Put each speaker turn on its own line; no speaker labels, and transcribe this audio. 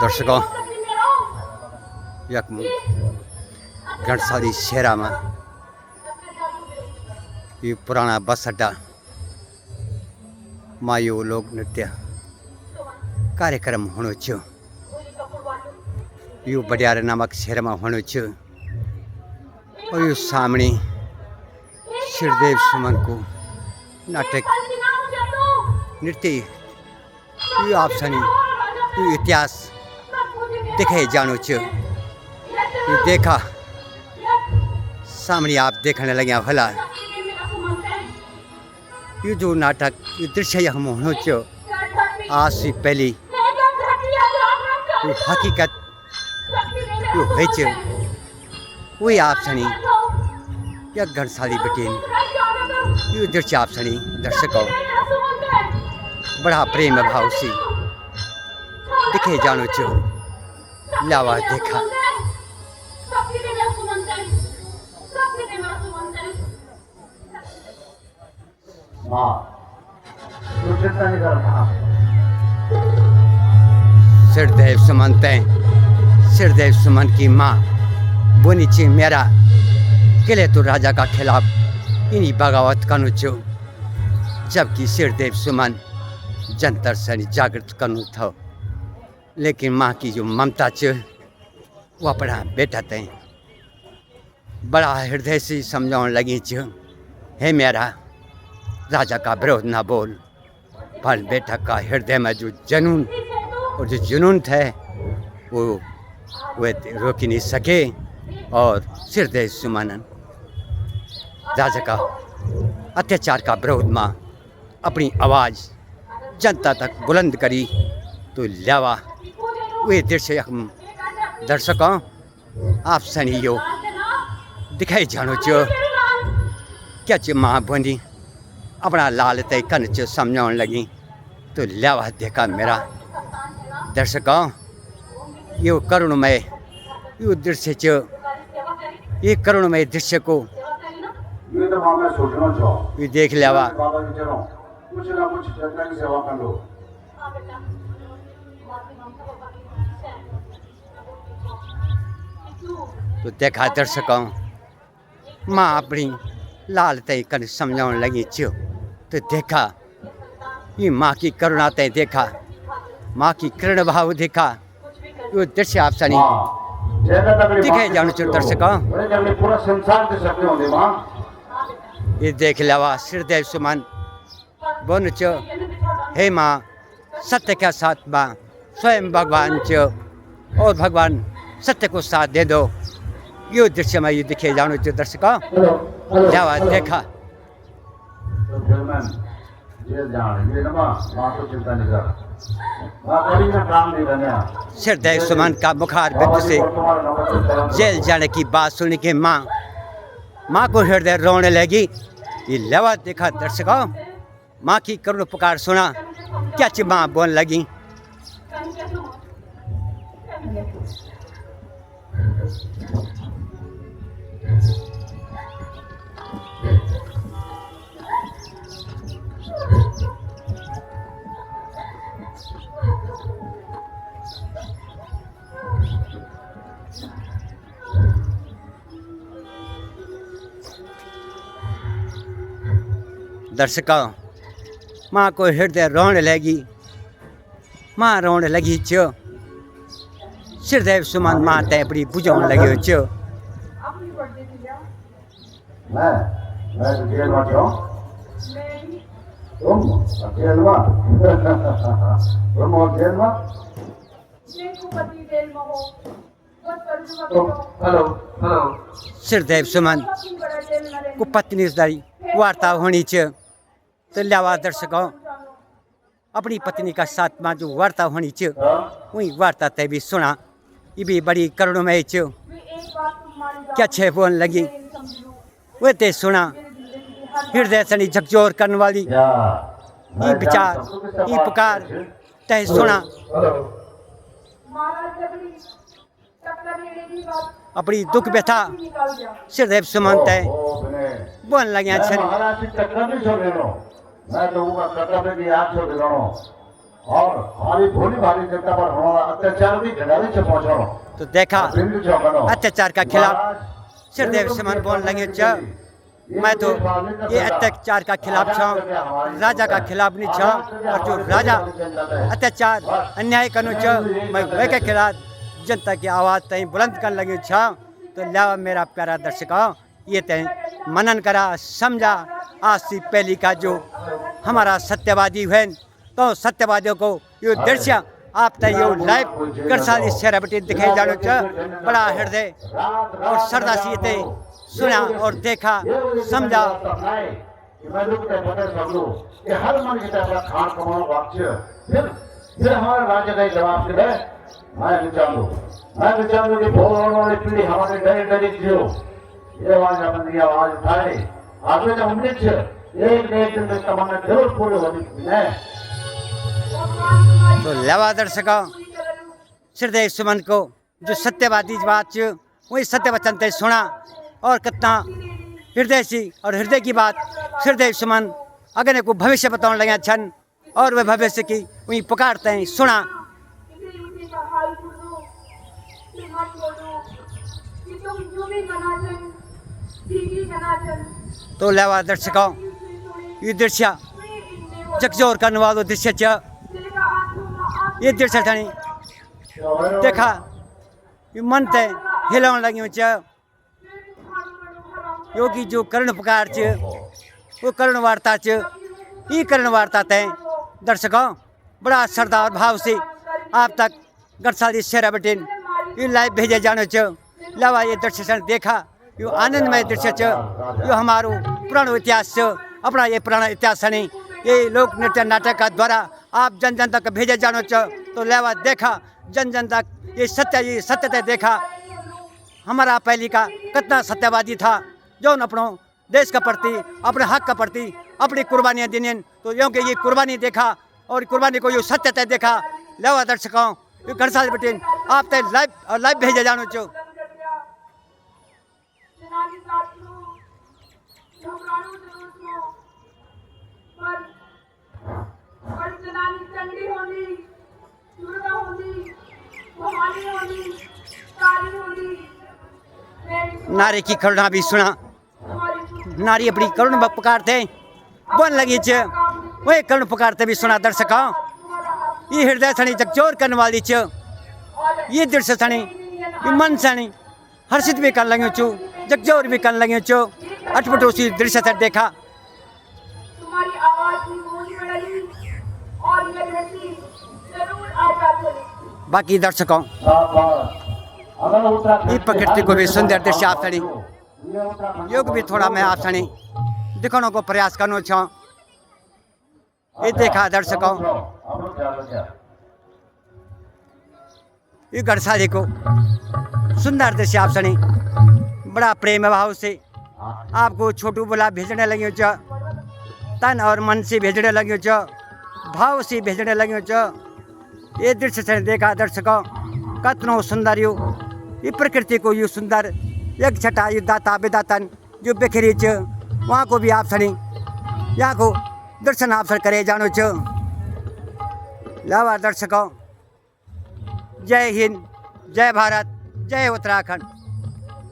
दर्शकों यक घंटसाली शहर में ये पुराना बस अड्डा में यो लोक नृत्य कार्यक्रम होनो छो। यो बडियार नामक शहर में होनो छो और यो सामने सिरदेव सुमन को नाटक नृत्य यो आप सनी यो इतिहास दिखे जानो छो। ये देखा सामने आप देखने लगे भला ये जो नाटक ये दृश्य हम होनो छो आज से पहले ये हकीकत यो है छो वही आप सनी या घंटसाली बटेन ये दृश्य आप सनी दर्शकों बड़ा प्रेम भाव से दिखे जानो छो। लावा देखा सिरदेव सुमन सिरदेव सुमन की माँ बोनी ची मेरा किले तो राजा का खिलाफ इन्हीं बगावत कनु छो, जबकि सिरदेव सुमन जंतर से जागृत कनु था। लेकिन माँ की जो ममता च वो अपना बेटा तय बड़ा हृदय से समझाने लगी च हे मेरा राजा का विरोध ना बोल, पर बेटा का हृदय में जो जुनून और जो जुनून थे वो रोक नहीं सके और सिरदेव सुमन राजा का अत्याचार का विरोध में अपनी आवाज़ जनता तक बुलंद करी। तो लावा वे दृश्य हम दर्शकों आप सनी यो दिखाई जानो छो क्या च माँ बोनी अपना लाल तय कन च समझाने लगी। तो लावा देखा मेरा दर्शकों यो करुणमय यो दृश्य च ये करुणमय दृश्य को ये देख लावा तो देखा दर्शकों माँ अपनी लाल तय कर समझाने लगी छो। तो देखा ये माँ की करुणा तय देखा, माँ की किरण भाव देखा, यो दृश्य आप सनी दिखे जानो छो दर्शकों। ये देख लवा सिरदेव सुमन बोन छो हे माँ सत्य के साथ माँ स्वयं भगवान छो और भगवान सत्य को साथ दे दो। यो दृश्य में ये दिखे जानो छो दर्शकों। जावा देखा सिरदेव सुमन का बुखार बिंदु से जेल जाने की बात सुन के माँ को हृदय रोने लगी। ये लवा देखा दर्शकों माँ की करुण पुकार सुना क्या ची माँ बोलने लगी। दर्शकों माँ को हृदय रोने लगी, माँ रोने लगी छो। सिरदेव सुमन माँ तय बड़ी बुझाने लगी छो। सिरदेव सुमन को पत्नी से वार्ता होनी चाहिए। तो लावा दर्शकों अपनी पत्नी का साथ में जो वार्ता होनी चाहिए वही वार्ता तय भी सुना। ये भी बड़ी करुणमय छो क्या छे बोलने लगी वे ते सुना हृदय सनी झकझोर करने वाली ये विचार ये पुकार तय सुना। अपनी दुख व्यथा सिरदेव सुमन तय बोलने लगे।
और हमारी भोली भाली जनता पर होने वाला अत्याचार भी घटाने से पहुंचाओ।
तो देखा अत्याचार का खिलाफ सिरदेव सुमन बोलने लगे छ मैं तो ये अत्याचार का खिलाफ छा, राजा का खिलाफ नहीं छा। और जो राजा अत्याचार अन्याय करनो छ मैं वे के खिलाफ जनता की आवाज़ तई बुलंद करने लगे छा। तो लावा मेरा प्यारा दर्शकों ये तय मनन करा समझा। आज से पहली का जो हमारा सत्यवादी है तो सत्यवादियों को यो दृश्य आप तय यो लाइव गढ़साली शहर बटी दिखाई जानो छ। बड़ा हृदय और श्रद्धा से ते सुना और देखा समझा।
हर मन की तरफ खान कमाओ वाक्य फिर हमारे राज्य का जवाब के मैं विचार लूँ कि भोल वाली पीढ़ी हमारे डरे डरे जियो ये आवाज उठाए आगे जब हमने एक दिन में तमन्ना जरूर पूरी होनी है।
तो लवा दर्शकों सिरदेव सुमन को जो सत्यवादी बात छ वही सत्य वचन ते सुना और कितना हृदय से और हृदय की बात सिरदेव सुमन अगने को भविष्य बताने लगे छन और वे भविष्य की वही पुकारते हैं सुना। तो लेवा दर्शकों ये दृश्य जगजोर करने वाला दृश्य छ ये दृश्य थानी देखा ये मन ते हिलाने लगे छ। योगी जो कर्ण पुकार छ वो कर्ण वार्ता छ ये कर्ण वार्ता तय दर्शकों बड़ा श्रद्धा और भाव से आप तक गढ़साली शहर बटिन ये लाइव भेजे जानो छ। लवा ये दृश्य देखा यो आनंदमय दृश्य छ। यो हमारो पुरानो इतिहास छ। अपना ये पुराना इतिहास नहीं ये लोक नृत्य नाटक का द्वारा आप जन जन तक भेजे जानो छ। तो लेवा देखा जन जन तक ये सत्य ते देखा हमारा पहली का कितना सत्यवादी था जो अपनों देश का प्रति अपने हक का प्रति अपनी कुर्बानियाँ देने तो यों के ये कुर्बानी देखा और कुर्बानी को यो सत्य ते देखा। लेवा दर्शकों ये गढ़साली बटिन आप ते लाइव भेजे जानो छ। नारी की करुणा भी सुना। नारी अपनी करुणा पुकारते बन लगी छ वही करुण पुकारते भी सुना। दर्शकों ये हृदय सणी जगजोर करने वाली छ ये दृश्य सणी मन सणी हर्षित भी कर लगे छू जगजोर भी कर लगे छो। अटपटो सी दृश्य से देखा बाकी दर्शकों ये प्रकृति को भी सुंदर दृश्य आप सणी योग भी थोड़ा मैं आप सणी दिखाने को प्रयास करना छो। ये देखा दर्शकों ये गढ़साली को सुंदर दृश्य आप सणी बड़ा प्रेम भाव से आपको छोटू बोला भेजने लगे छ तन और मन से भेजने लगे छ भाव से भेजने लगे छ। ये दृश्य से देखा दर्शकों कतनो सुंदर यो ये प्रकृति को यू सुंदर एक छटा यू दाता विदातन जो बिखरी छ वहाँ को भी आप सनी यहाँ को दर्शन आप सर करे जानो छ। लावा दर्शकों जय हिंद जय भारत जय उत्तराखंड।